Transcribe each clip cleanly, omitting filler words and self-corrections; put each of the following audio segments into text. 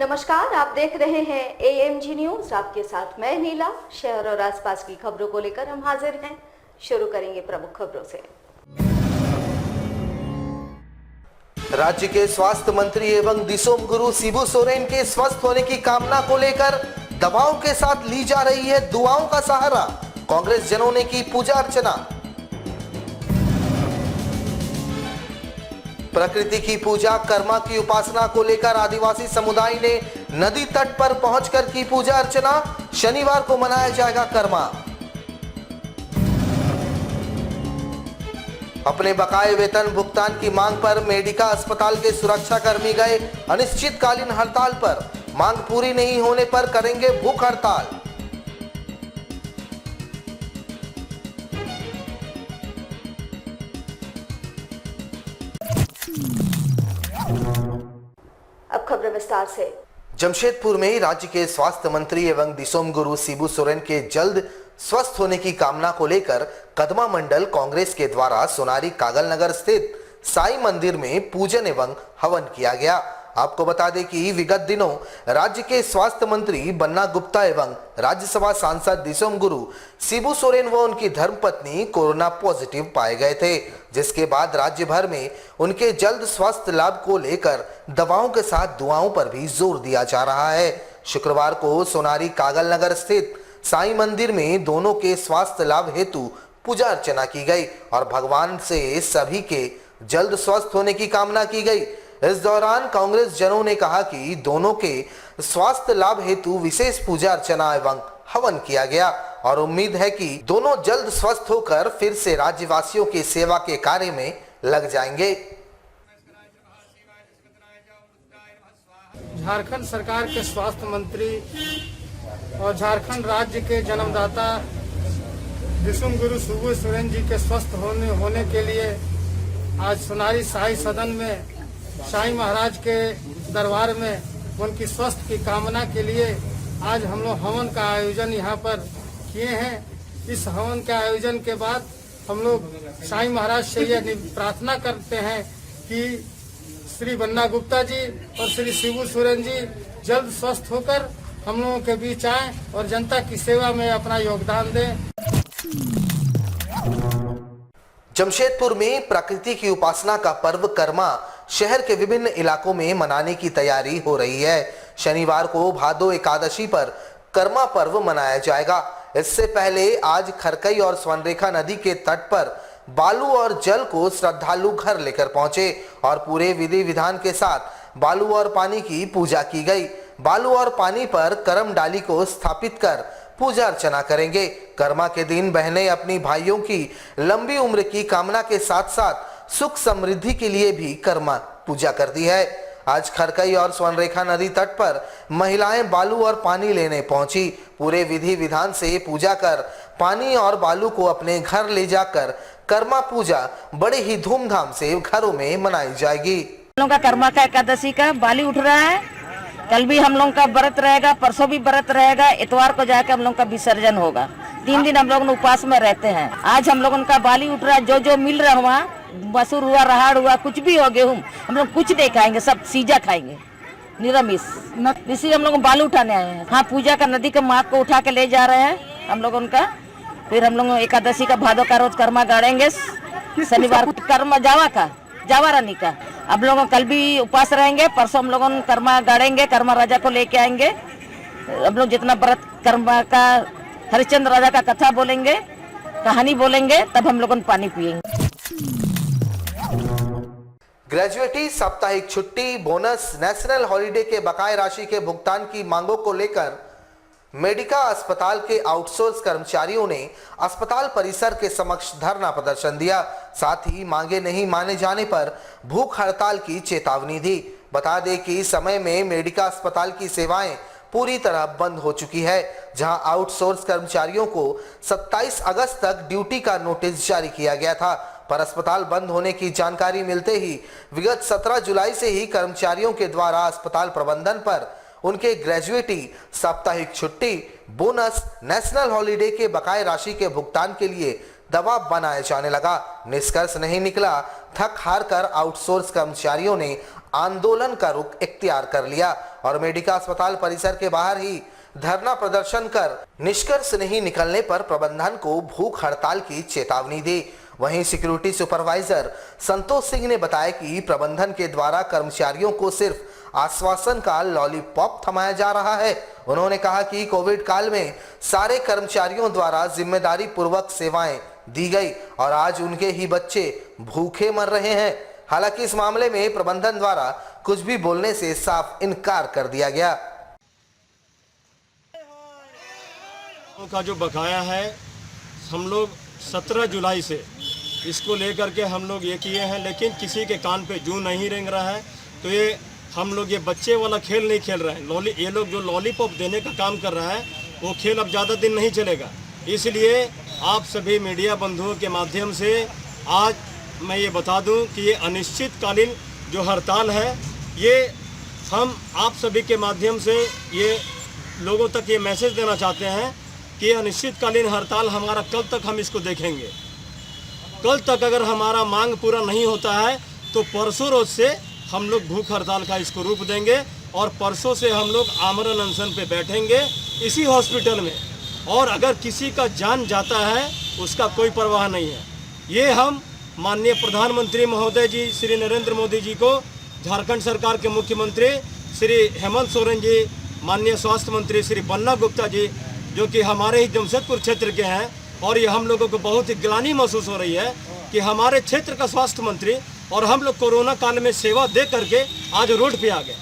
नमस्कार, आप देख रहे हैं एएमजी न्यूज। आपके साथ मैं नीला। शहर और आसपास की खबरों को लेकर हम हाजिर हैं। शुरू करेंगे प्रमुख खबरों से। राज्य के स्वास्थ्य मंत्री एवं दिसोम गुरु शिबू सोरेन के स्वस्थ होने की कामना को लेकर दवाओं के साथ ली जा रही है दुआओं का सहारा। कांग्रेस जनों ने की पूजा अर्चना। प्रकृति की पूजा कर्मा की उपासना को लेकर आदिवासी समुदाय ने नदी तट पर पहुंचकर की पूजा अर्चना। शनिवार को मनाया जाएगा कर्मा। अपने बकाये वेतन भुगतान की मांग पर मेडिका अस्पताल के सुरक्षा कर्मी गए अनिश्चितकालीन हड़ताल पर। मांग पूरी नहीं होने पर करेंगे भूख हड़ताल। अब खबर विस्तार से। जमशेदपुर में राज्य के स्वास्थ्य मंत्री एवं दिसोम गुरु शिबू सोरेन के जल्द स्वस्थ होने की कामना को लेकर कदमा मंडल कांग्रेस के द्वारा सोनारी कागल नगर स्थित साई मंदिर में पूजन एवं हवन किया गया। आपको बता दें कि विगत दिनों राज्य के स्वास्थ्य मंत्री बन्ना गुप्ता एवं राज्यसभा सांसद दिसोम गुरु शिबू सोरेन व उनकी धर्मपत्नी कोरोना पॉजिटिव पाए गए थे, जिसके बाद राज्य भर में उनके जल्द स्वास्थ्य लाभ को लेकर दवाओं के साथ दुआओं पर भी जोर दिया जा रहा है। शुक्रवार को सोनारी कागल नगर स्थित साई मंदिर में दोनों के स्वास्थ्य लाभ हेतु पूजा अर्चना की गई और भगवान से सभी के जल्द स्वस्थ होने की कामना की गई। इस दौरान कांग्रेस जनों ने कहा कि दोनों के स्वास्थ्य लाभ हेतु विशेष पूजा अर्चना एवं हवन किया गया और उम्मीद है कि दोनों जल्द स्वस्थ होकर फिर से राज्यवासियों की सेवा के कार्य में लग जाएंगे। झारखंड सरकार के स्वास्थ्य मंत्री और झारखंड राज्य के जन्मदाता दिसोम गुरु शिबू सोरेन जी के स्वस्थ होने के लिए आज सोनारी साई सदन में साई महाराज के दरबार में उनकी स्वस्थ की कामना के लिए आज हम लोग हवन का आयोजन यहाँ पर किए हैं। इस हवन के आयोजन के बाद हम लोग साई महाराज से यह प्रार्थना करते हैं कि श्री बन्ना गुप्ता जी और श्री शिबू सोरेन जी जल्द स्वस्थ होकर हम लोगों के बीच आए और जनता की सेवा में अपना योगदान दें। जमशेदपुर में प्रकृति की उपासना का पर्व कर्मा शहर के विभिन्न इलाकों में मनाने की तैयारी हो रही है। शनिवार को भादो एकादशी पर कर्मा पर्व मनाया जाएगा। इससे पहले आज खरकई और स्वर्णरेखा नदी के तट पर बालू और जल को श्रद्धालु घर लेकर पहुंचे और पूरे विधि विधान के साथ बालू और पानी की पूजा की गई। बालू और पानी पर करम डाली को स्थापित कर पूजा अर्चना करेंगे। कर्मा के दिन बहनें अपनी भाइयों की लंबी उम्र की कामना के साथ साथ सुख समृद्धि के लिए भी कर्मा पूजा करती है। आज खरकई और स्वर्णरेखा नदी तट पर महिलाएं बालू और पानी लेने पहुंची। पूरे विधि विधान से पूजा कर पानी और बालू को अपने घर ले जाकर कर्मा पूजा बड़े ही धूमधाम से घरों में मनाई जाएगी। हम लोग का कर्मा का एकादशी का बाली उठ रहा है। कल भी हम लोग का व्रत रहेगा, परसों भी व्रत रहेगा, इतवार को जाकर हम लोग का विसर्जन होगा। 3 दिन हम लोग उपवास में रहते हैं। आज हम लोग उनका बाली उठ रहा है। जो जो मिल रहा हुआ, मसूर हुआ, रहाड़ हुआ, कुछ भी हो, गेहूं, हम लोग कुछ नहीं खाएंगे, सब सीजा खाएंगे निरामिष। इसी हम लोग बालू उठाने आए हैं। हाँ, पूजा का नदी के माथ को उठा के ले जा रहे हैं हम लोग उनका। फिर हम लोग एकादशी का भादो का रोज कर्मा गाड़ेंगे। शनिवार कर्मा जावा रानी का अब लोग कल भी उपवास रहेंगे। परसों हम लोग कर्मा गाड़ेंगे, कर्मा राजा को लेके आएंगे। हम लोग जितना व्रत कर्मा का हरिश्चंद्र राजा का कथा बोलेंगे, कहानी बोलेंगे, तब हम लोग पानी पिएंगे। ग्रेजुएटी, साप्ताहिक छुट्टी, बोनस, नेशनल हॉलिडे के बकाये राशि के भुगतान की मांगों को लेकर मेडिका अस्पताल के आउटसोर्स कर्मचारियों ने अस्पताल परिसर के समक्ष धरना प्रदर्शन दिया। साथ ही मांगे नहीं माने जाने पर भूख हड़ताल की चेतावनी दी। बता दें कि इस समय में मेडिका अस्पताल की सेवाएं पूरी तरह बंद हो चुकी है, जहां आउटसोर्स कर्मचारियों को 27 अगस्त तक ड्यूटी का नोटिस जारी किया गया था। पर अस्पताल बंद होने की जानकारी मिलते ही विगत 17 जुलाई से ही कर्मचारियों के द्वारा अस्पताल प्रबंधन पर उनके ग्रेजुएटी, साप्ताहिक छुट्टी, बोनस, नेशनल हॉलिडे के बकाये राशि के भुगतान के लिए दबाव बनाया जाने लगा। निष्कर्ष नहीं निकला। थक हार कर आउटसोर्स कर्मचारियों ने आंदोलन का रुख इख्तियार कर लिया और मेडिका अस्पताल परिसर के बाहर ही धरना प्रदर्शन कर निष्कर्ष नहीं निकलने पर प्रबंधन को भूख हड़ताल की चेतावनी दी। वहीं सिक्योरिटी सुपरवाइजर संतोष सिंह ने बताया कि प्रबंधन के द्वारा कर्मचारियों को सिर्फ आश्वासन का लॉलीपॉप थमाया जा रहा है। उन्होंने कहा कि कोविड काल में सारे कर्मचारियों द्वारा जिम्मेदारी पूर्वक सेवाएं दी गई और आज उनके ही बच्चे भूखे मर रहे हैं। हालांकि इस मामले में प्रबंधन द्वारा कुछ भी बोलने से साफ इनकार कर दिया गया। का जो बकाया है हम लोग 17 जुलाई से इसको लेकर के हम लोग ये किए हैं, लेकिन किसी के कान पे जू नहीं रेंग रहा है। तो ये हम लोग ये बच्चे वाला खेल नहीं खेल रहे हैं। ये लोग जो लॉलीपॉप देने का काम कर रहा है वो खेल अब ज़्यादा दिन नहीं चलेगा। इसलिए आप सभी मीडिया बंधुओं के माध्यम से आज मैं ये बता दूं कि ये अनिश्चितकालीन जो हड़ताल है ये हम आप सभी के माध्यम से ये लोगों तक ये मैसेज देना चाहते हैं कि ये अनिश्चितकालीन हड़ताल हमारा कल तक हम इसको देखेंगे। कल तक अगर हमारा मांग पूरा नहीं होता है तो परसों रोज से हम लोग भूख हड़ताल का इसको रूप देंगे और परसों से हम लोग आमरण अनशन पे बैठेंगे इसी हॉस्पिटल में। और अगर किसी का जान जाता है उसका कोई परवाह नहीं है। ये हम माननीय प्रधानमंत्री महोदय जी श्री नरेंद्र मोदी जी को, झारखंड सरकार के मुख्यमंत्री श्री हेमंत सोरेन जी, माननीय स्वास्थ्य मंत्री श्री बन्ना गुप्ता जी जो कि हमारे ही जमशेदपुर क्षेत्र के हैं, और ये हम लोगों को बहुत ही ग्लानि महसूस हो रही है कि हमारे क्षेत्र का स्वास्थ्य मंत्री और हम लोग कोरोना काल में सेवा दे करके आज रोड पे आ गए।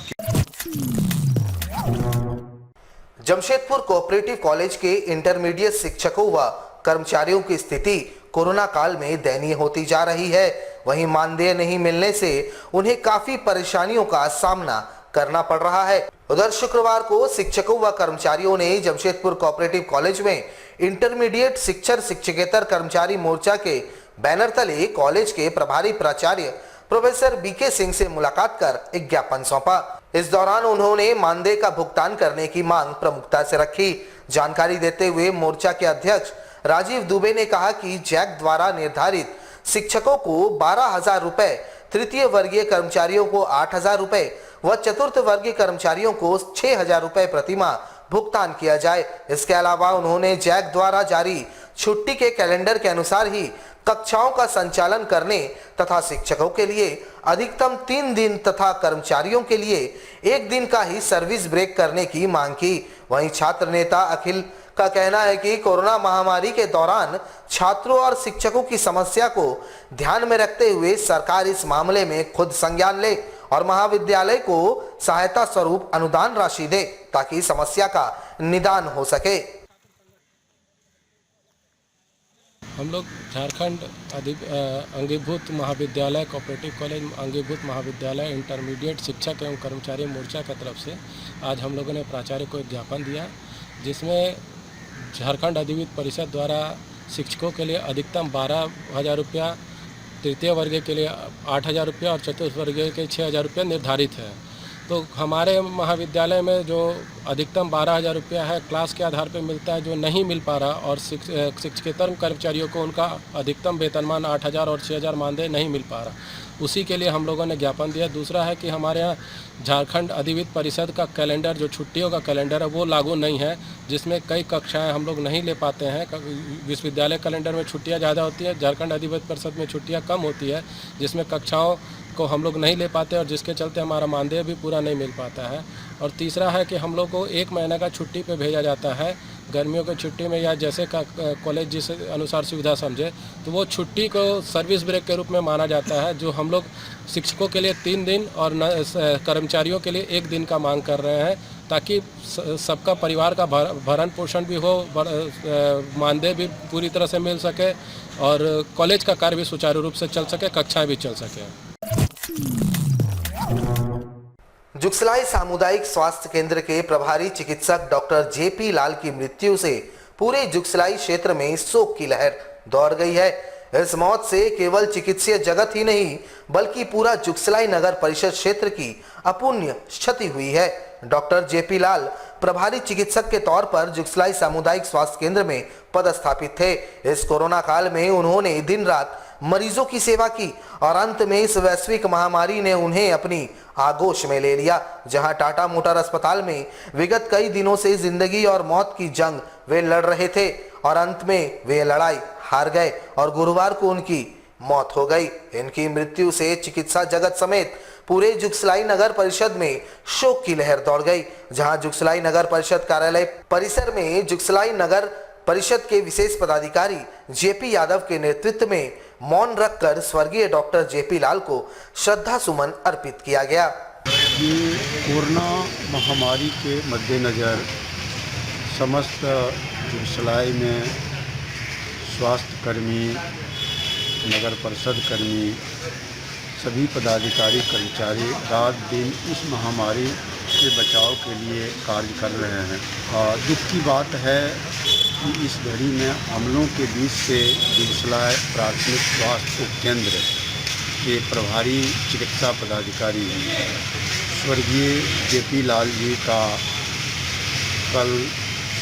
जमशेदपुर कोऑपरेटिव कॉलेज के इंटरमीडिएट शिक्षकों व कर्मचारियों की स्थिति कोरोना काल में दयनीय होती जा रही है। वहीं मानदेय नहीं मिलने से उन्हें काफी परेशानियों का सामना करना पड़ रहा है। उधर शुक्रवार को शिक्षकों व कर्मचारियों ने जमशेदपुर कोऑपरेटिव कॉलेज में इंटरमीडिएट शिक्षक शिक्षकेतर कर्मचारी मोर्चा के बैनर तले कॉलेज के प्रभारी प्राचार्य प्रोफेसर बीके सिंह से मुलाकात कर एक ज्ञापन सौंपा। इस दौरान उन्होंने मानदेय का भुगतान करने की मांग प्रमुखता से रखी। जानकारी देते हुए मोर्चा के अध्यक्ष राजीव दुबे ने कहा कि जैक द्वारा निर्धारित शिक्षकों को 12,000 रुपए, तृतीय वर्गीय कर्मचारियों को 8,000 रुपए व चतुर्थ वर्गीय कर्मचारियों को 6,000 रुपए प्रतिमाह भुगतान किया जाए। इसके अलावा उन्होंने जैक द्वारा जारी छुट्टी के कैलेंडर के अनुसार ही कक्षाओं का संचालन करने तथा शिक्षकों के लिए अधिकतम 3 दिन तथा कर्मचारियों के लिए 1 दिन का ही सर्विस ब्रेक करने की मांग की। वहीं छात्र नेता अखिल का कहना है कि कोरोना महामारी के दौरान छात्रों और शिक्षकों की समस्या को ध्यान में रखते हुए सरकार इस मामले में खुद संज्ञान ले और महाविद्यालय को सहायता स्वरूप अनुदान राशि दे ताकि समस्या का निदान हो सके। हम लोग झारखंड अंगीभूत महाविद्यालय कोऑपरेटिव कॉलेज अंगीभूत महाविद्यालय इंटरमीडिएट शिक्षक एवं कर्मचारी मोर्चा की तरफ से आज हम लोगों ने प्राचार्य को एक ज्ञापन दिया, जिसमें झारखंड अधिविद्य परिषद द्वारा शिक्षकों के लिए अधिकतम 12,000 रुपया, तृतीय वर्ग के लिए 8,000 रुपया और चतुर्थ वर्ग के 6,000 रुपया निर्धारित है। तो हमारे महाविद्यालय में जो अधिकतम 12,000 रुपया है क्लास के आधार पर मिलता है, जो नहीं मिल पा रहा, और शिक्षकेतर कर्मचारियों को उनका अधिकतम वेतनमान 8,000 और 6,000 मानदेय नहीं मिल पा रहा, उसी के लिए हम लोगों ने ज्ञापन दिया। दूसरा है कि हमारे यहाँ झारखंड अधिविद्य परिषद का कैलेंडर, जो छुट्टियों का कैलेंडर है, वो लागू नहीं है, जिसमें कई कक्षाएं हम लोग नहीं ले पाते हैं। विश्वविद्यालय कैलेंडर में छुट्टियां ज़्यादा होती है, झारखंड अधिविद्य परिषद में छुट्टियां कम होती है, जिसमें कक्षाओं को हम लोग नहीं ले पाते और जिसके चलते हमारा मानदेय भी पूरा नहीं मिल पाता है। और तीसरा है कि हम लोग को 1 महीने का छुट्टी पे भेजा जाता है गर्मियों की छुट्टी में, या जैसे का कॉलेज जिस अनुसार सुविधा समझे, तो वो छुट्टी को सर्विस ब्रेक के रूप में माना जाता है, जो हम लोग शिक्षकों के लिए 3 दिन और कर्मचारियों के लिए 1 दिन का मांग कर रहे हैं, ताकि सबका परिवार का भरण पोषण भी हो, मानदेय भी पूरी तरह से मिल सके और कॉलेज का कार्य भी सुचारू रूप से चल सके, कक्षाएं भी चल सके। जुगसलाई सामुदायिक स्वास्थ्य केंद्र के प्रभारी चिकित्सक डॉक्टर जेपी लाल की मृत्यु से पूरे जुगसलाई क्षेत्र में शोक की लहर दौड़ गई है। इस मौत से केवल चिकित्सीय जगत ही नहीं बल्कि पूरा जुगसलाई नगर परिषद क्षेत्र की अपूर्णीय क्षति हुई है। डॉक्टर जेपी लाल प्रभारी चिकित्सक के तौर पर जुगसलाई सामुदायिक स्वास्थ्य केंद्र में पदस्थापित थे। इस कोरोना काल में उन्होंने दिन रात मरीजों की सेवा की और अंत में इस वैश्विक महामारी ने उन्हें अपनी आगोश में ले लिया। जहां टाटा मोटर अस्पताल में विगत कई दिनों से जिंदगी और मौत की जंग वे लड़ रहे थे और अंत में वे लड़ाई हार गए और गुरुवार को उनकी मौत हो गई। इनकी मृत्यु से चिकित्सा जगत समेत पूरे जुगसलाई नगर परिषद में शोक की लहर दौड़ गई। जहां जुगसलाई नगर परिषद कार्यालय परिसर में जुगसलाई नगर परिषद के विशेष पदाधिकारी जेपी यादव के नेतृत्व में मौन रखकर स्वर्गीय डॉक्टर जेपी लाल को श्रद्धा सुमन अर्पित किया गया। ये कोरोना महामारी के मद्देनज़र समस्त जुगसलाई में स्वास्थ्य कर्मी, नगर परिषद कर्मी, सभी पदाधिकारी कर्मचारी रात दिन इस महामारी से बचाव के लिए कार्य कर रहे हैं। और दुख की बात है कि इस घड़ी में हम लोगों के बीच से जुगसलाई प्राथमिक स्वास्थ्य केंद्र के प्रभारी चिकित्सा पदाधिकारी स्वर्गीय जेपी लाल जी का कल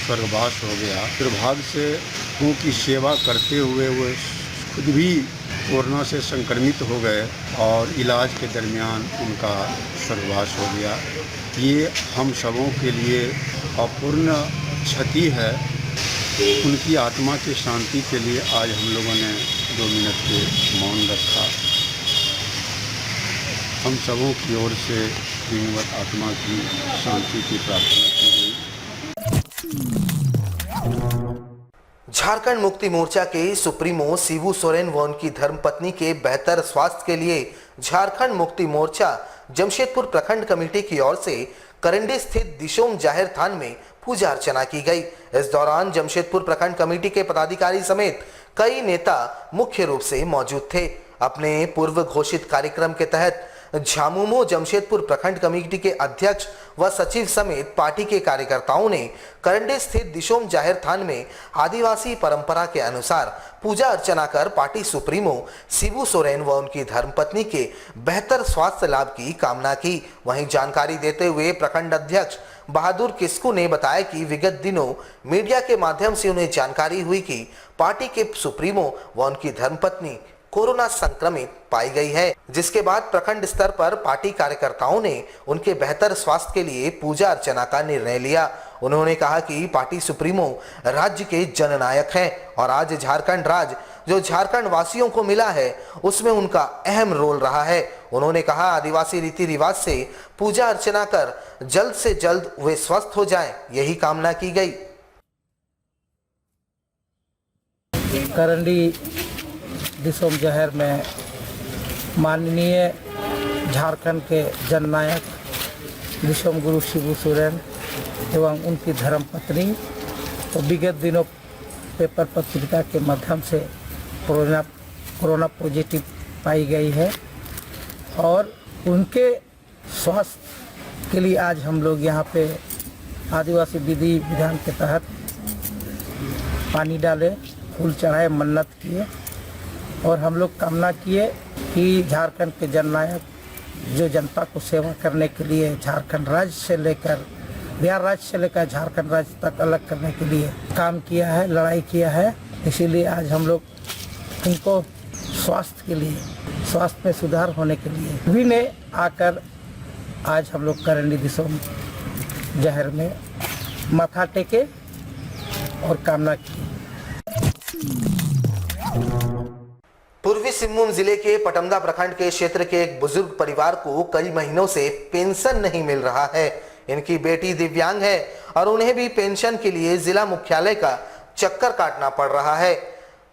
स्वर्गवास हो गया। दुर्भाग्य से लोगों की सेवा करते हुए वो खुद भी कोरोना से संक्रमित हो गए और इलाज के दरमियान उनका स्वर्गवास हो गया। ये हम सबों के लिए अपूर्ण क्षति है। उनकी आत्मा की शांति के लिए आज हम लोगों ने 2 मिनट के मौन रखा। हम सबों की ओर से दिवंगत आत्मा की शांति की प्रार्थना की गई। झारखंड मुक्ति मोर्चा के सुप्रीमो शिबू सोरेन व उनकी धर्मपत्नी के बेहतर स्वास्थ्य के लिए झारखंड मुक्ति मोर्चा जमशेदपुर प्रखंड कमेटी की ओर से करंडी स्थित दिशोम जाहिर थान में पूजा अर्चना की गई। इस दौरान जमशेदपुर प्रखंड कमेटी के पदाधिकारी समेत कई नेता मुख्य रूप से मौजूद थे। अपने पूर्व घोषित कार्यक्रम के तहत झामुमो जमशेदपुर प्रखंड कमेटी के अध्यक्ष व सचिव समेत पार्टी के कार्यकर्ताओं ने करंडी स्थित दिशोम जाहिर थान में आदिवासी परंपरा के अनुसार पूजा अर्चना कर पार्टी सुप्रीमो शिबू सोरेन व उनकी धर्मपत्नी के बेहतर स्वास्थ्य लाभ की कामना की। वहीं जानकारी देते हुए प्रखंड अध्यक्ष बहादुर किस्कू ने बताया कि विगत दिनों मीडिया के माध्यम से उन्हें जानकारी हुई कि पार्टी के सुप्रीमो व उनकी धर्मपत्नी कोरोना संक्रमित पाई गई है, जिसके बाद प्रखंड स्तर पर पार्टी कार्यकर्ताओं ने उनके बेहतर स्वास्थ्य के लिए पूजा अर्चना का निर्णय लिया। उन्होंने कहा कि पार्टी सुप्रीमो राज्य के जननायक हैं और आज झारखंड राज्य जो झारखंड वासियों को मिला है उसमें उनका अहम रोल रहा है। उन्होंने कहा आदिवासी रीति रिवाज से पूजा अर्चना कर जल्द से जल्द वे स्वस्थ हो जाएं, यही कामना की गई। करंडी दिशोम जहर में माननीय झारखंड के जननायक दिशोम गुरु शिबू सोरेन एवं उनकी धर्मपत्नी तो विगत दिनों पेपर पत्रिका के माध्यम से कोरोना पॉजिटिव पाई गई है और उनके स्वास्थ्य के लिए आज हम लोग यहाँ पे आदिवासी विधि विधान के तहत पानी डाले, फूल चढ़ाए, मन्नत किए और हम लोग कामना किए कि झारखंड के जननायक जो जनता को सेवा करने के लिए झारखंड राज्य से लेकर बिहार राज्य से लेकर झारखंड राज्य तक अलग करने के लिए काम किया है, लड़ाई किया है। इसीलिए आज हम लोग उनको स्वास्थ्य के लिए, स्वास्थ्य में सुधार होने के लिए भी ने आकर आज हम लोग करंडी दिशोम जहर में माथा टेके और कामना की। पूर्वी सिंहभूम जिले के पटमदा प्रखंड के क्षेत्र के एक बुजुर्ग परिवार को कई महीनों से पेंशन नहीं मिल रहा है। इनकी बेटी दिव्यांग है और उन्हें भी पेंशन के लिए जिला मुख्यालय का चक्कर काटना पड़ रहा है।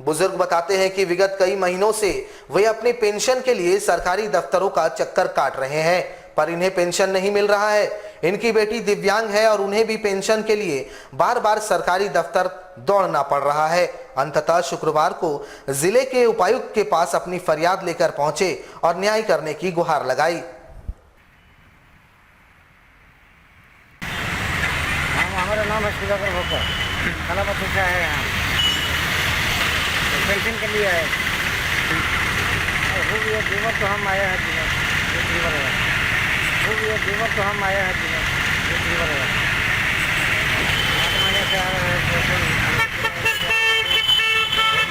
बुजुर्ग बताते हैं कि विगत कई महीनों से वे अपनी पेंशन के लिए सरकारी दफ्तरों का चक्कर काट रहे हैं पर इन्हें पेंशन नहीं मिल रहा है। इनकी बेटी दिव्यांग है और उन्हें भी पेंशन के लिए बार बार सरकारी दफ्तर दौड़ना पड़ रहा है। अंततः शुक्रवार को जिले के उपायुक्त के पास अपनी फरियाद लेकर पहुंचे और न्याय करने की गुहार लगाई। हमारा नाम है सुधाकर भोकर, थाना पत्रिका है यहाँ पेंशन के लिए है। हो गया जीवन तो हम आया है जीवन, हो गया जीवन तो हम आया है जीवन। से आ रहे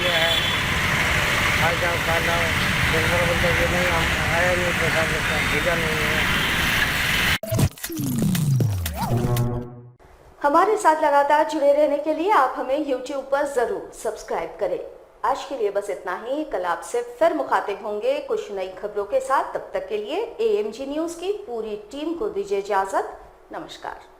हैं हाल चाल खाना बोलते कि नहीं हम आया नहीं पैसा लगता भेजा नहीं है। हमारे साथ लगातार जुड़े रहने के लिए आप हमें YouTube पर जरूर सब्सक्राइब करें। आज के लिए बस इतना ही। कल आपसे फिर मुखातिब होंगे कुछ नई खबरों के साथ। तब तक के लिए AMG न्यूज की पूरी टीम को दीजिए इजाजत। नमस्कार।